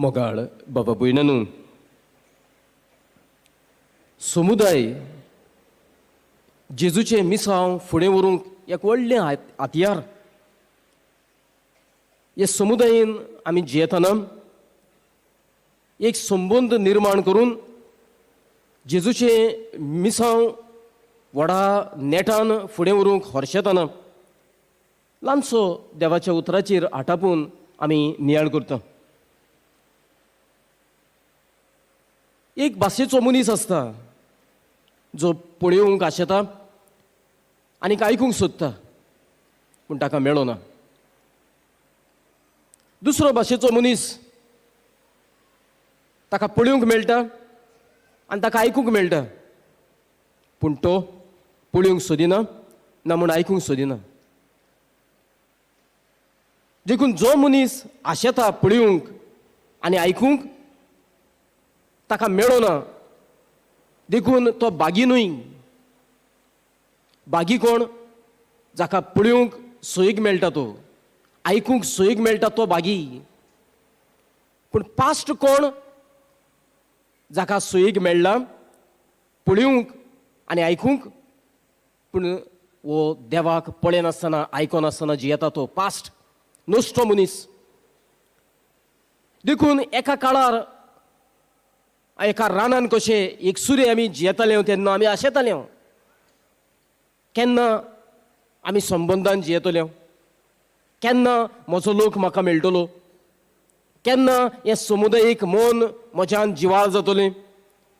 मोगाळ बाबा भयणानू समुदाय जेजूचे मिसांव फुडें व्हरूंक एक व्हडलें हातयार. हे समुदायान आमी जियेतना एक संबंद निर्माण करून जेजूचे मिसांव व्हडा नेटान फुडें व्हरूंक हरशेतना ल्हानसो देवाच्या उतराचेर आटापून आमी नियाळ करता. एक भाशेचो मनीस आसता जो पळयोवंक आशेता आनी आयकूंक सोदता पूण ताका मेळना. दुसरो भाशेचो मनीस ताका पळयोवंक मेळटा आनी ताका आयकूंक मेळटा पूण तो पळयोवंक सोदिना ना म्हूण आयकूंक सोदिना. देखून जो मनीस आशेता पळयोवंक आनी आयकूंक ताका मेळना देखून तो बागी न्हय. बागी कोण? जाका पळयोवंक सोयीक मेळटा तो, आयकूंक सोयीक मेळटा तो बागी. पूण पास्ट कोण? जाका सोयीक मेळ्ळा पळयोवंक आनी आयकूंक पूण वो देवाक पळयनासतना आयकोनासतना जियेता तो पास्ट नोश्टो मनीस. देखून एका काळार एका रानान कशे एकसुरे आमी जियेताले तेन्ना आमी आशेताले केन्ना आमी संबंदान जियेतले, केन्ना म्हजो लोक म्हाका मेळटलो, केन्ना हे समुदायीक मन म्हज्यान जिवाळ जातलें,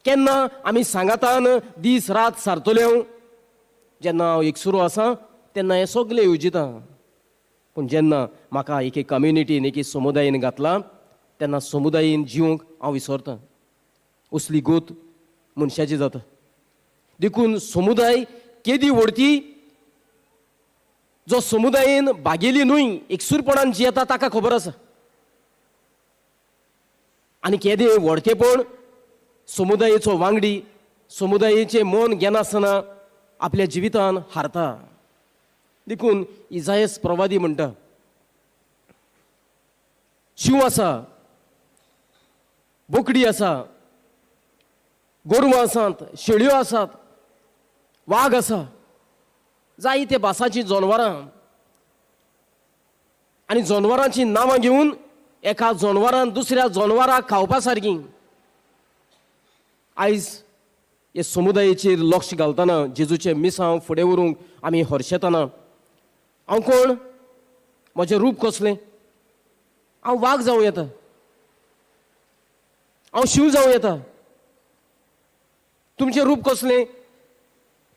केन्ना आमी सांगातान दीस रात सारतले. जेन्ना हांव एकसुरो आसा तेन्ना हे सगळे येवजिता. पूण जेन्ना म्हाका एक कम्युनिटीन एक समुदायान घातला तेन्ना समुदायान जिवंक हांव विसरतां. असली गोत मनशाची जाता. देखून समुदाय केदी व्हडती जो समुदायान बागेली न्हय एकसूरपणान जियेता ताका खबर आसा. आनी केदे व्हडकेपण समुदायाचो वांगडी समुदायाचें मन घेनासतना आपल्या जिवितान हारता. देखून इजायस प्रवादी म्हणटा शिव आसा, बोकडी आसा, गोरवां आसात, शेळयो आसात, वाघ आसा, जायते भासाची जनवरां आनी जनवरांची नांवां घेवन एका जनवरान दुसऱ्या जनवराक खावपा सारकी. आयज हे समुदायाचेर लक्ष घालतना जेजूचे मिसांव फुडें व्हरूंक आमी हरशेतना हांव कोण? म्हजें रूप कसलें? हांव वाघ जावं येता, हांव शिव जावं येता. तुमचें रूप कसलें?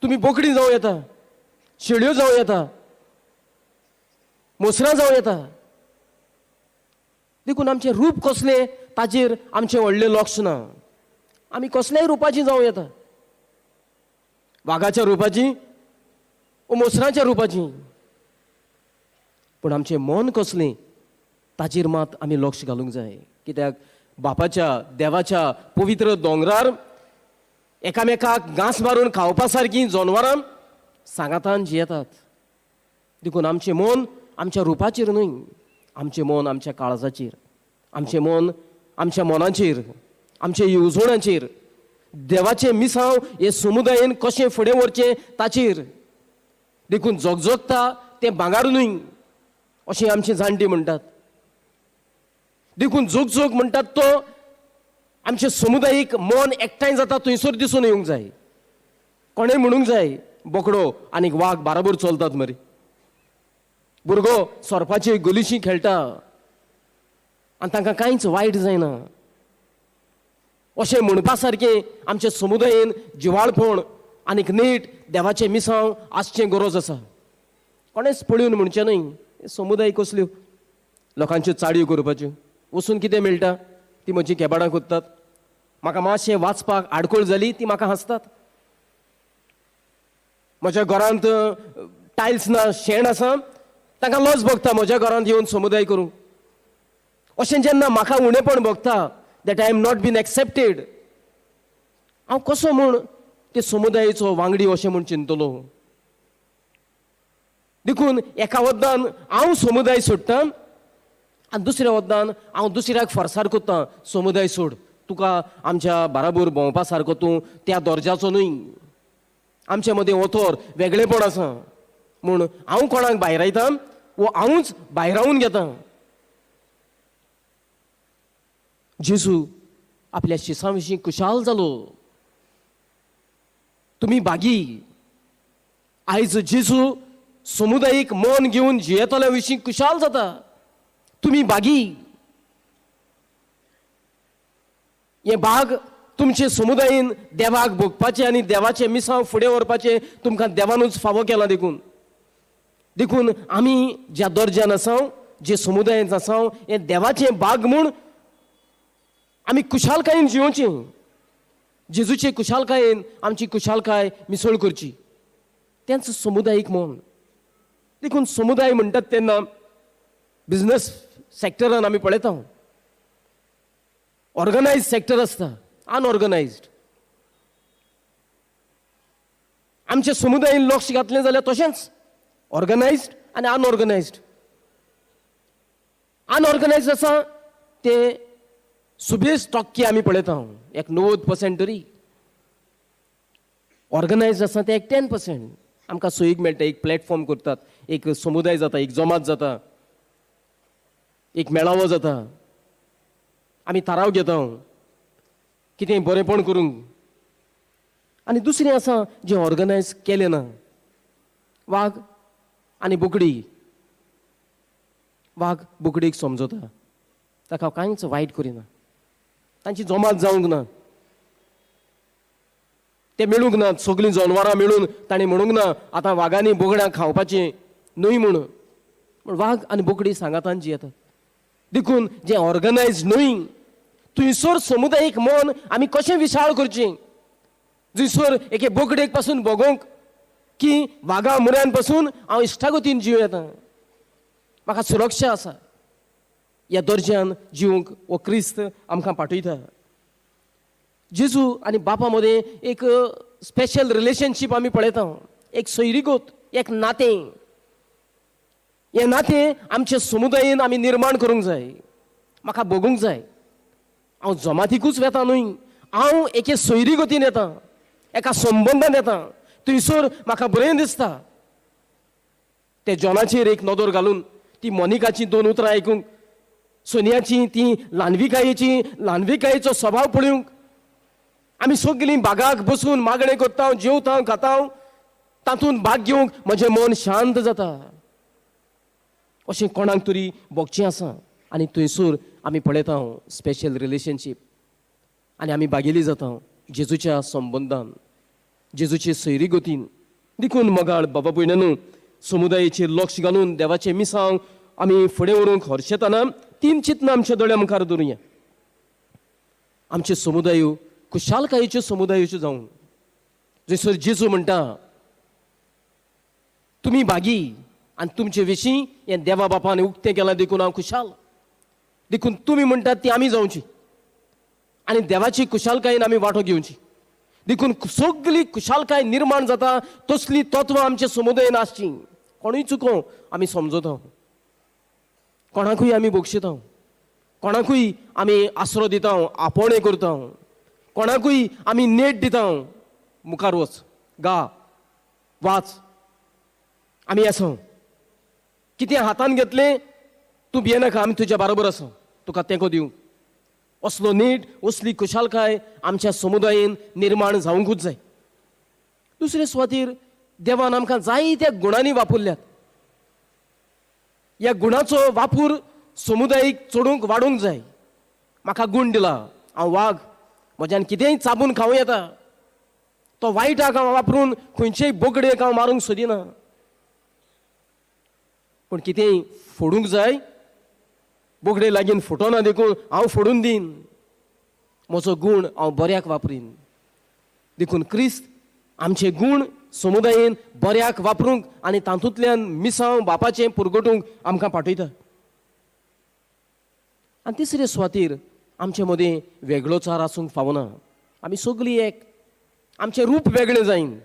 तुमी बोकडी जावं येता, शेळयो जावं येता, मोसरां जावं येता. देखून आमचें रूप कसलें ताचेर आमचें व्हडलें लक्ष ना. आमी कसल्याय रुपाची जावं येता, वाघाच्या रुपाची वा मोसराच्या रुपाची. पूण आमचें मन कसलें ताचेर मात आमी लक्ष घालूंक जाय. कित्याक बापाच्या देवाच्या पवित्र दोंगरार एकामेकाक घांस मारून खावपा सारकीं जनवरां सांगातान जियेतात. देखून आमचें मन आमच्या रुपाचेर न्हय, आमचें मन आमच्या काळजाचेर, आमचें मन आमच्या मनाचेर, आमच्या येवजणाचेर, देवाचें मिसांव हे समुदायान कशें फुडें व्हरचें ताचेर. देखून जगजगता तें भांगार न्हय अशें आमची जाणटी म्हणटात. देखून जोग म्हणटात तो आमचे समुदायीक मन एकठांय जाता थंयसर दिसून येवंक जाय. कोणें म्हणूंक जाय बोकडो आनी वाघ बाराबर चलतात मरे. भुरगो सोरपाची गलिशी खेळटा आनी तांकां कांयच वायट जायना अशें म्हणपा सारकें आमच्या समुदायान जिवाळपण आनीक नीट देवाचें मिसांव आसचें गरज आसा. कोणेंच पळयोवन म्हणचें न्हय समुदाय कसल्यो लोकांच्यो चाळयो करपाच्यो. वचून कितें मेळटा ती म्हजी केबाडां कोत्तात. म्हाका मातशें वाचपाक आडखळ जाली ती म्हाका हांसतात. म्हज्या घरांत टायल्स ना, शेण आसा, तांकां लज भोगता म्हज्या घरांत येवन समुदाय करूंक. अशें जेन्ना म्हाका उणेपण भोगता that I am not been accepted, हांव कसो म्हूण ते समुदायाचो वांगडी अशें म्हूण चिंतलो. देखून एका वद्दान हांव समुदाय सोडटां आनी दुसऱ्या वतान हांव दुसऱ्याक फोर्सार कोत्ता समुदाय सोड, तुका आमच्या बाराबोर भोंवपा सारको तूं त्या दर्जाचो न्हय, आमचे मदीं ओथोर वेगळेपण आसा म्हूण हांव कोणाक भायरायतां वो हांवूच भायरावून घेतां. जेजू आपल्या शिसां विशीं खुशाल जालो. तुमी बागी. आयज जेजू समुदायीक मन घेवन जियेतल्या विशीं खुशाल जाता. तुमी बागी. हे भाग तुमचे समुदायीन देवाक भोगपाचे आनी देवाचे मिसांव फुडें व्हरपाचे तुमकां देवानूच फावो केला. देखून आमी ज्या दर्ज्यान आसा, जे समुदायान आसा, हे देवाचे भाग म्हूण आमी खुशालकायेन जिवची. जेजूचे खुशालकायेन आमची खुशालकाय मिसळ करची. तेंच समुदायीक मन. देखून समुदाय म्हणटात तेन्ना बिझनस सॅक्टरान आमी पळयता ऑर्गनायज सॅक्टर आसता, अनऑर्गनायज्ड. आमच्या समुदायान लक्ष घातलें जाल्यार तशेंच ऑर्गनायज्ड आनी अनऑर्गनायज्ड. अनऑर्गनायज्ड आसा ते सुबेज टक्के आमी पळयता, एक 90% तरी. ऑर्गनायज्ड आसा ते एक 10%. आमकां सोयीक मेळटा, एक प्लॅटफॉर्म करतात, एक समुदाय जाता, एक जमात जाता, एक मेळावो जाता, आमी थाराव घेता कितें बरेंपण करूंक. आनी दुसरें आसा जें ऑर्गनायज केलें ना. वाघ आनी बोकडी. वाघ बोकडीक समजता, ताका कांयच वायट करिना, तांची जमात जावंक ना, ते मेळूंक ना. सगळीं जनवरां मेळून ताणें म्हणूंक ना आतां वाघांनी बोकड्यांक खावपाचें न्हय म्हणून. पूण वाघ आनी बोकडी सांगातान जियेतात. देखून जें ऑर्गनायज न्हय, थंयसर समुदायीक मन आमी कशें विशाळ करचें. जंयसर एके बोकडेक पासून भोगोंक की वाघा मुऱ्यान पासून हांव इश्टागतीन जीव येता, म्हाका सुरक्षा आसा, ह्या दर्ज्यान जिवंक हो क्रिस्त आमकां पाठयता. जेजू आनी बापा मदें एक स्पेशल रिलेशनशीप आमी पळयता, एक सोयरीगोत, एक नातें. हें नातें आमच्या समुदायान आमी निर्माण करूंक जाय. म्हाका भोगूंक जाय. हांव जमातीकूच वेता न्हय, हांव एके सोयरीगतीन येता, एका संबंदान येता. थंयसर म्हाका बरें दिसता. ते जॉनाचेर एक नदर घालून ती मोनिकाची 2 उतरां आयकूंक, सोनियाची ती ल्हानविकायेचो स्वभाव पळोवंक, आमी सगळीं बागाक बसून मागणें करता, जेवता, खाता, तातूंत भाग घेवंक म्हजें मन शांत जाता. अशें कोणाक तरी भोगचें आसा. आनी थंयसर आमी पळयता स्पेशल रिलेशनशीप. आनी आमी बागेली जाता जेजूच्या संबंदान, जेजूचे सोयरीगतीन. देखून मोगाळ बाबा भयणांनो, समुदायाचेर लक्ष घालून देवाचें मिसांव आमी फुडें व्हरूंक हरशेताना 3 चिंतनां आमच्या दोळ्या मुखार दवरुया. आमचे समुदायो खुशालकायेच्यो समुदायाच्यो जावं, जंयसर जेजू म्हणटा तुमी बागी आनी तुमचे विशीं हें देवा बापान उक्तें केलां, देखून हांव खुशाल. देखून तुमी म्हणटात ती आमी जावची आनी देवाची खुशालकायेन आमी वांटो घेवची. देखून सगळी खुशालकाय निर्माण जाता तसली तत्वां आमच्या समुदायान आसची. कोणूय चुको आमी समजता, कोणाकूय आमी बक्षिता, कोणाकूय आमी आसरो दिता, आपोवणें करता, कोणाकूय आमी नेट दिता, मुखार वच, गा, वाच, आमी आसा. कितें हातान घेतलें तूं भियेनाका, आमी तुज्या बरोबर आसा, तुका तेंको दिवं. असलो नेट, असली खुशालकाय आमच्या समुदायान निर्माण जावंकूच जाय. दुसरे सुवातेर देवान आमकां जायत्या गुणांनी वापरल्यात. ह्या गुणाचो वापूर समुदायीक चडूंक वाडूंक जाय. म्हाका गूण दिला, हांव वाघ, म्हज्यान कितेंय चाबून खावं येता. तो वायटाक हांव वापरून खंयचेय बोकडेक हांव मारूंक सोदिना. पूण कितेंय फोडूंक जाय, बोकडे लागीन फुटोना देखून हांव फोडून दीन. म्हजो गूण हांव बऱ्याक वापरीन. देखून क्रिस्त आमचे गूण समुदायान बऱ्याक वापरूंक आनी तातूंतल्यान मिसांव बापाचें पुरगटूंक आमकां पाठयता. आनी तिसरे सुवातेर आमचे मदें वेगळोचार आसूंक फावना. आमी सगळीं एक. आमचें रूप वेगळें जायन.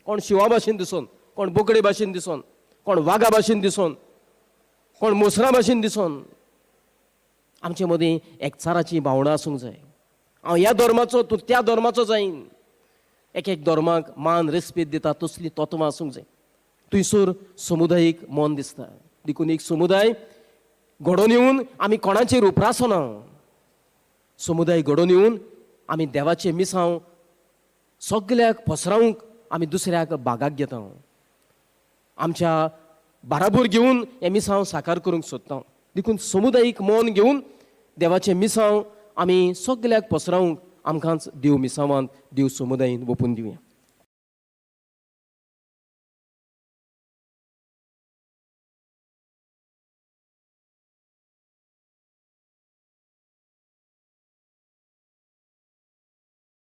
कोण शिवा भाशेन दिसोन, कोण बोकडे भाशेन दिसोन, कोण वागा भाशेन दिसोन, कोण मोसरा भाशेन दिसोन. आमचे मदीं एकचाराची भावना आसूंक जाय. हांव ह्या धर्माचो, तूं त्या धर्माचो जायन. एक एक धर्माक मान रेस्पेद दिता तसली तत्वां आसूंक जाय. थंयसर समुदायीक मन दिसता. देखून एक समुदाय घडोवन येवन आमी कोणाचेर उपरासना. समुदाय घडोवन येवन आमी देवाचें मिसांव सगल्याक पसरावंक आमी दुसऱ्याक बागाक घेता. आमच्या बाराबर घेवन हें मिसांव साकार करूंक सोदता. देखून समुदायीक मन घेवन देवाचें मिसांव आमी सगल्याक पसरावंक आमकांच देव मिसांवांत, देव समुदायान ओपून दिवया.